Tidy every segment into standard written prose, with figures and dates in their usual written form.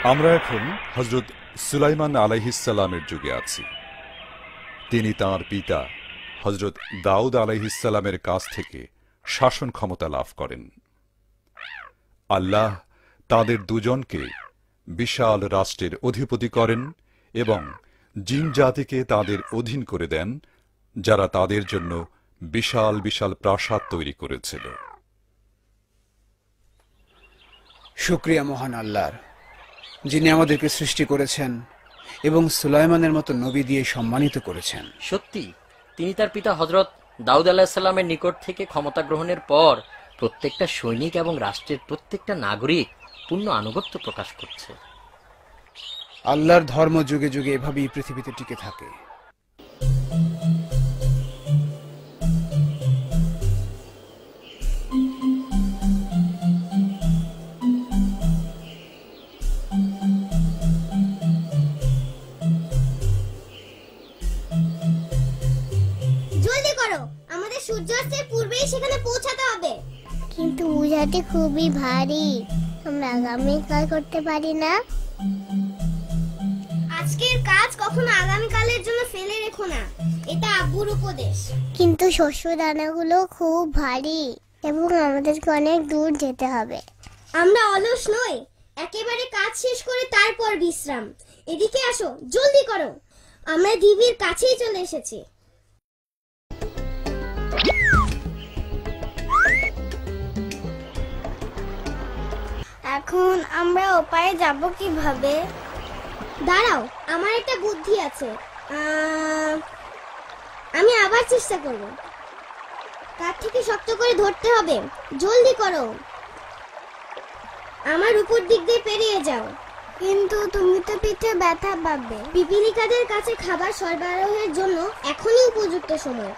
আমরা এখন হযরত সুলাইমান আলাইহিস সালামের যুগে আছি। তিনি তাঁর পিতা হযরত দাউদ আলাইহিস সালামের কাছ থেকে শাসন ক্ষমতা লাভ করেন। আল্লাহ তাদের দুজনকে বিশাল রাষ্ট্রের অধিপতি করেন এবং জিন জাতিকে তাদের অধীন করে দেন, যারা তাদের জন্য বিশাল বিশাল প্রাসাদ তৈরি করেছিল। শুকরিয়া মহান আল্লাহর, যিনি আমাদেরকে সৃষ্টি করেছেন এবং সুলাইমানের মতো নবী দিয়ে সম্মানিত করেছেন। সত্যি তিনি তার পিতা হযরত দাউদ আলাইহিস সালামের নিকট থেকে ক্ষমতা গ্রহণের পর প্রত্যেকটা সৈনিক এবং রাষ্ট্রের প্রত্যেকটা নাগরিক পূর্ণ আনুগত্য প্রকাশ করছে। আল্লাহর ধর্ম যুগে যুগে এভাবেই পৃথিবীতে টিকে থাকে। জলদি করো, আমাদের সূর্যাস্তের পূর্বেই সেখানে পৌঁছাতে হবে। কিন্তু বোঝাটি খুবই ভারী, আমরা আগামীকাল করতে পারি না? আজকের কাজ কখনো আগামীকালের জন্য ফেলে রেখো না, এটা আব্বুর উপদেশ। কিন্তু শস্য দানাগুলো খুব ভারী এবং আমাদেরকে অনেক দূর যেতে হবে। আমরা অলস নই, একেবারে কাজ শেষ করে তারপর বিশ্রাম। এদিকে আসো, জলদি করো, আমরা ঢিবির কাছেই চলে এসেছি। এখন আমরা ওপারে যাব কিভাবে? দাঁড়াও, আমার একটা বুদ্ধি আছে। আমি আবার চেষ্টা করব। তার থেকে শক্ত করে ধরতে হবে, জলদি করো, আমার উপর দিক দিয়ে পেরিয়ে যাও। কিন্তু তুমি তো পিঠে ব্যথা পাবে। পিপিলিকাদের কাছে খাবার সরবরাহের জন্য এখনই উপযুক্ত সময়।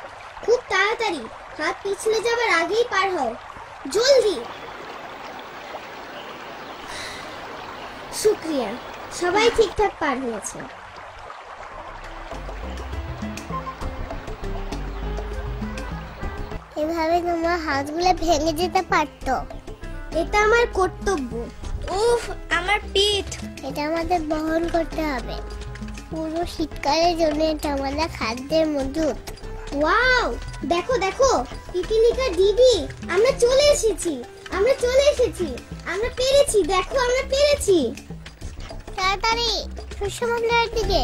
খুব তাড়াতাড়ি, হাত পিছলে যাবার আগেই পার হও, জলদি। শুকরিয়া, সবাই ঠিকঠাক পার হয়েছে। এভাবে তোমার হাতগুলো ভেঙে যেতে পারতো। এটা আমার কর্তব্য। উফ, আমার পিঠ। এটা আমাদের বহন করতে হবে। পুরো শীতকালের জন্য এটা আমাদের খাদ্যের মজুদ। ওয়াও, দেখো দেখো, পিপিলিকা ডিবি, আমরা চলে এসেছি, আমরা চলে এসেছি, আমরা পেরেছি, দেখো আমরা পেরেছি। তাড়াতাড়ি শস্য ভাণ্ডারের দিকে।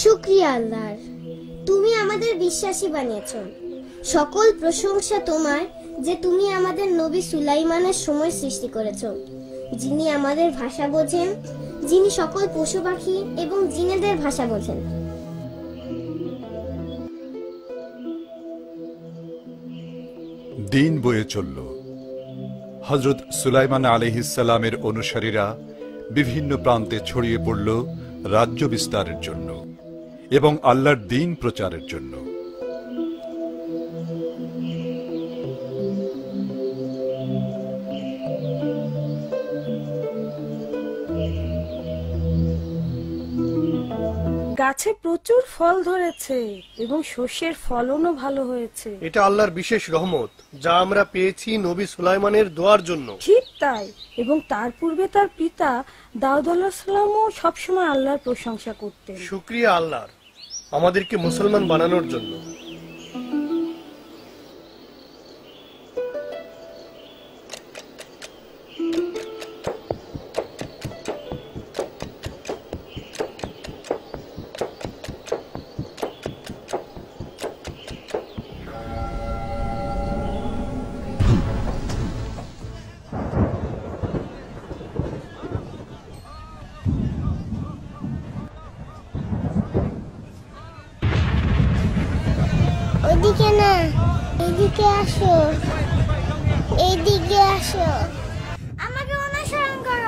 শুকরিয়া আল্লাহর, তুমি আমাদের বিশ্বাসী বানিয়েছো। সকল প্রশংসা তোমার, যে তুমি আমাদের নবী সুলাইমানের সময় সৃষ্টি করেছো, যিনি আমাদের ভাষা বোঝেন, যিনি সকল পশু পাখি এবং জিনেদের ভাষা বোঝেন। দিন বয়ে চলল। হযরত সুলাইমান আলাইহিস সালামের অনুসারীরা বিভিন্ন প্রান্তে ছড়িয়ে পড়ল রাজ্য বিস্তারের জন্য এবং আল্লাহর দ্বীন প্রচারের জন্য। গাছে প্রচুর ফল ধরেছে এবং শস্যের ফলনও ভালো হয়েছে। এটা আল্লাহর বিশেষ রহমত, যা আমরা পেয়েছি নবী সুলাইমানের দোয়ার জন্য। ঠিক তাই, এবং তার পূর্বে তার পিতা দাউদ আলাইহিস সালামও সবসময় আল্লাহর প্রশংসা করতেন। শুকরিয়া আল্লাহর, আমাদেরকে মুসলমান বানানোর জন্য। ওইদিকে না, এদিকে আসো, এইদিকে আসো, আমাকে অনুসরণ করো।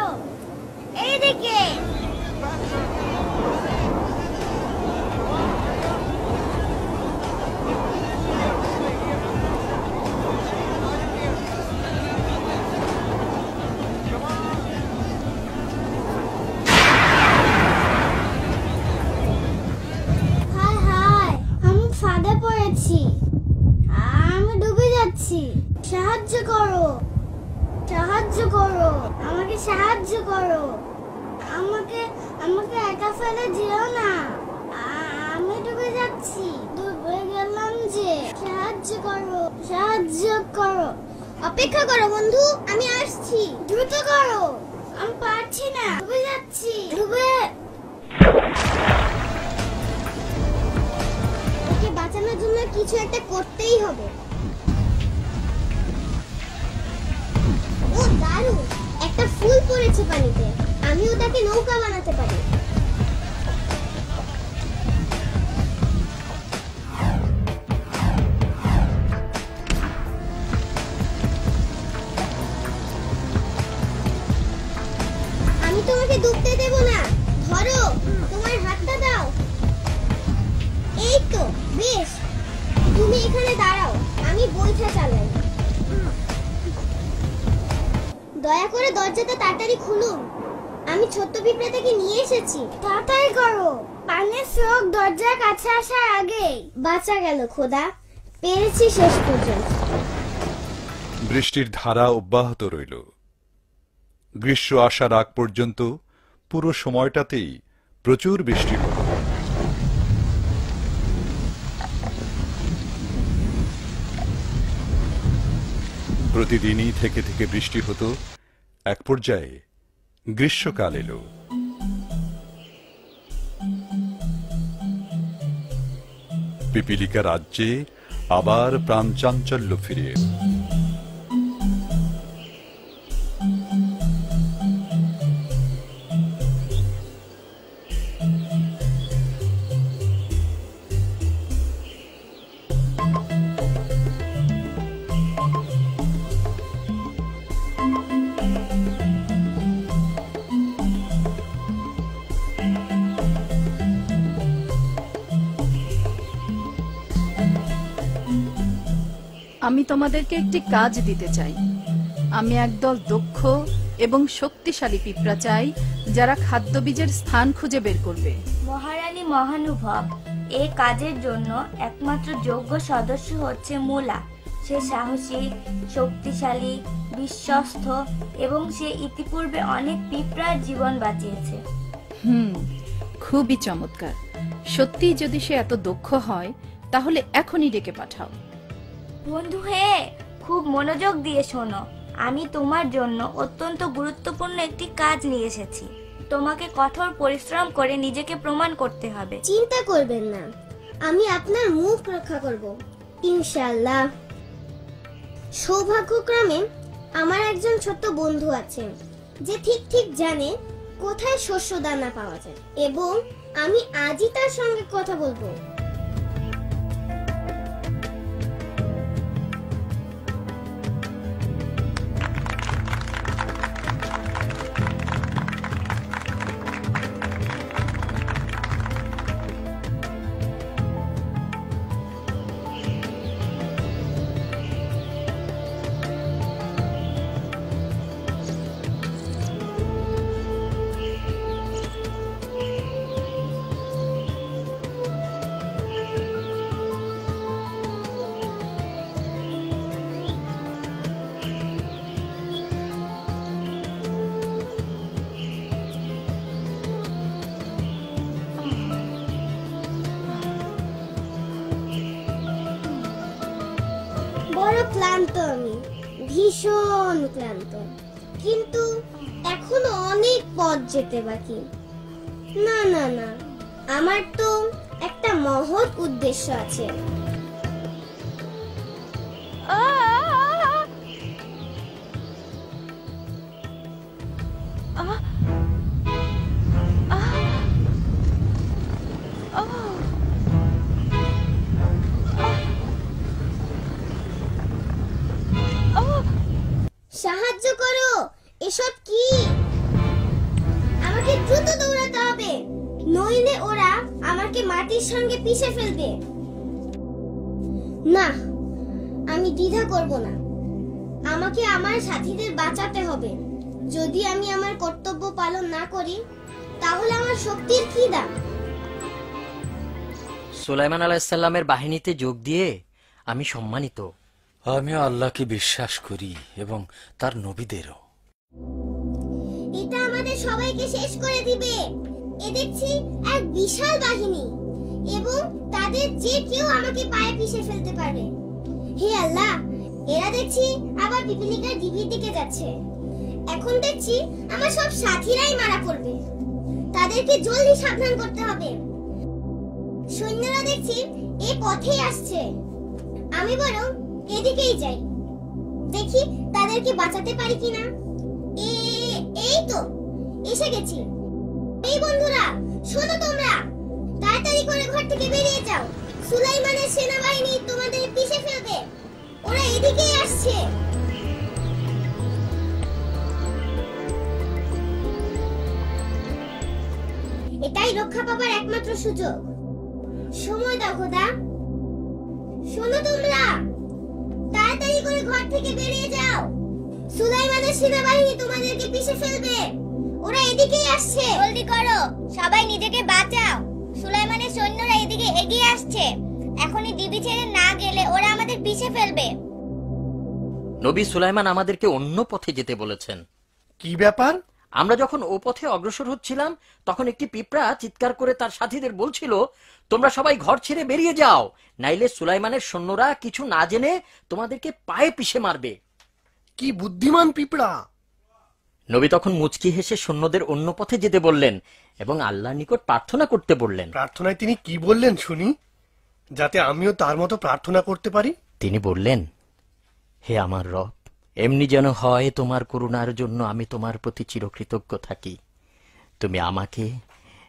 এদিকে। হায় হায়, আমি ফাঁদে পড়েছি, আমি ডুবে যাচ্ছি। সাহায্য করো, সাহায্য করো, আমাকে সাহায্য করো। আমাকে আমাকে একা ফেলে যেও না, আমি ডুবে যাচ্ছি, ডুবে গেলাম যে। সাহায্য করো, সাহায্য করো। অপেক্ষা করো বন্ধু, আমি আসছি, দ্রুত করো। আমি পারছি না, ডুবে যাচ্ছি, ডুবে। ওকে বাঁচানোর জন্য কিছু একটা করতেই হবে। ও দারুণ, একটা ফুল পড়েছে পানিতে, আমি ওটাকে নৌকা বানাতে পারি। আমি তোমাকে ডুবতে দেব না, ধরো, তোমার হাতটা দাও। এই তো, বেশ, তুমি এখানে দাঁড়াও, আমি বইটা চালাই। দয়া করে দরজাটা তাড়াতাড়ি খুলুন, আমি ছোট্ট পিঁপড়াটাকে নিয়ে এসেছি। তাড়াতাড়ি করো, পানির স্রোত দরজার কাছে আসার আগেই। বাঁচা গেল খোদা, পেরেছি শেষ পর্যন্ত। বৃষ্টির ধারা অব্যাহত রইল। গ্রীষ্ম আসার আগ পর্যন্ত পুরো সময়টাতেই প্রচুর বৃষ্টি হল। প্রতিদিনই থেকে থেকে বৃষ্টি হতো। এক পর্যায়ে গ্রীষ্মকাল এলো। পিপিলিকা রাজ্যে আবার প্রাণচাঞ্চল্য ফিরে এলো। আমি তোমাদেরকে একটি কাজ দিতে চাই। আমি একদল দক্ষ এবং শক্তিশালী পিঁপড়া চাই, যারা খাদ্যবীজের স্থান খুঁজে বের করবে। মহারানী মহানুভব, এই কাজের জন্য একমাত্র যোগ্য সদস্য হচ্ছে মুলা। সে সাহসী, শক্তিশালী, বিশ্বস্ত এবং সে ইতিপূর্বে অনেক পিঁপড়ার জীবন বাঁচিয়েছে। খুবই চমৎকার। সত্যি যদি সে এত দক্ষ হয়, তাহলে এখনই ডেকে পাঠাও। বন্ধু হে, খুব মনোযোগ দিয়ে শোনো। আমি তোমার জন্য অত্যন্ত গুরুত্বপূর্ণ একটি কাজ নিয়ে এসেছি। তোমাকে কঠোর পরিশ্রম করে নিজেকে প্রমাণ করতে হবে। চিন্তা করবেন না, আমি আপনার মুখ রক্ষা করব, ইনশাআল্লাহ। সৌভাগ্যক্রমে আমার একজন ছোট্ট বন্ধু আছে, যে ঠিক ঠিক জানে কোথায় শস্য দানা পাওয়া যায়, এবং আমি আজই তার সঙ্গে কথা বলবো। বড় ক্লান্ত আমি, ভীষণ ক্লান্ত, কিন্তু এখনো অনেক পথ যেতে বাকি। না না না, আমার তো একটা মহৎ উদ্দেশ্য আছে। সাহায্য করো, এসব কি? আমাকে মাটির সঙ্গে পিষে ফেলবে। না, আমি দ্বিধা করব না। আমাকে আমার সাথীদের বাঁচাতে হবে। যদি আমি আমার কর্তব্য পালন না করি তাহলে আমার শক্তির কি দাম? সুলাইমান আলাইহিসসালামের বাহিনীতে যোগ দিয়ে আমি সম্মানিত। আমিও আল্লাহকে বিশ্বাস করি এবং তার নবীদেরও। এটা আমাদের সবাইকে শেষ করে দিবে। এ দেখছি এক বিশাল বাহিনী, এবং তাদের যে কেউ আমাকে পায়ে পিষে ফেলতে পারে। হে আল্লাহ, এরা দেখছি আবার পিপিলিকার ঢিবির দিকে যাচ্ছে। এখন দেখছি আমার সব সাথীরাই মারা পড়বে। তাদেরকে জলদি সাবধান করতে হবে। সৈন্যরা দেখছি এই পথেই আসছে। আমি বরং এদিকেই যাই, দেখি তাদেরকে বাঁচাতে পারি কিনা। এই তো এসে গেছি। এই বন্ধুরা, শোনো, তোমরা তাড়াতাড়ি করে ঘর থেকে বেরিয়ে যাও। সুলাইমানের সেনাবাহিনী তোমাদের পিষে ফেলবে। ওরা এদিকেই আসছে। এটাই রক্ষা পাবার একমাত্র সুযোগ। সময় দাও খোদা। শোনো তোমরা, তাড়াতাড়ি করে ঘর থেকে বেরিয়ে যাও। সুলাইমানের সেনাবাহিনী তোমাদেরকে পিষে ফেলবে। ওরা এদিকেই আসছে। জলদি করো, সবাই নিজেকে বাঁচাও। সুলাইমানের সৈন্যরা এদিকে এগিয়ে আসছে। এখনই ডিবি ছেড়ে না গেলে ওরা আমাদের পিষে ফেলবে। নবী সুলাইমান আমাদেরকে অন্য পথে যেতে বলেছেন। কি ব্যাপার? আমরা যখন ও পথে অগ্রসর হচ্ছিলাম তখন একটি পিঁপড়া চিৎকার করে তার সাথীদের বলছিল, তোমরা সবাই ঘর ছেড়ে বেরিয়ে যাও, নাইলে সুলাইমানের সৈন্যরা কিছু না জেনে তোমাদেরকে পায়ে পিষে মারবে। কি বুদ্ধিমান পিঁপড়া! নবী তখন মুচকি হেসে সৈন্যদের অন্য পথে যেতে বললেন এবং আল্লাহর নিকট প্রার্থনা করতে বললেন। প্রার্থনায় তিনি কি বললেন শুনি, যাতে আমিও তার মতো প্রার্থনা করতে পারি। তিনি বললেন, হে আমার রব, এমনি যেন হয় তোমার করুণার জন্য আমি তোমার প্রতি চিরকৃতজ্ঞ থাকি। তুমি আমাকে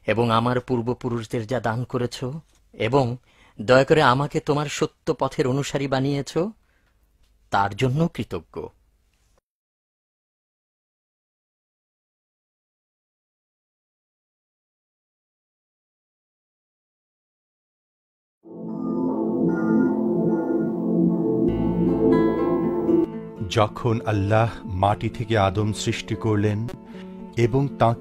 এবং আমার পূর্বপুরুষদের যা দান করেছ, এবং দয়া করে আমাকে তোমার সত্য পথের অনুসারী বানিয়েছ, তার জন্য কৃতজ্ঞ। যখন আল্লাহ মাটি থেকে আদম সৃষ্টি করলেন এবং তাকে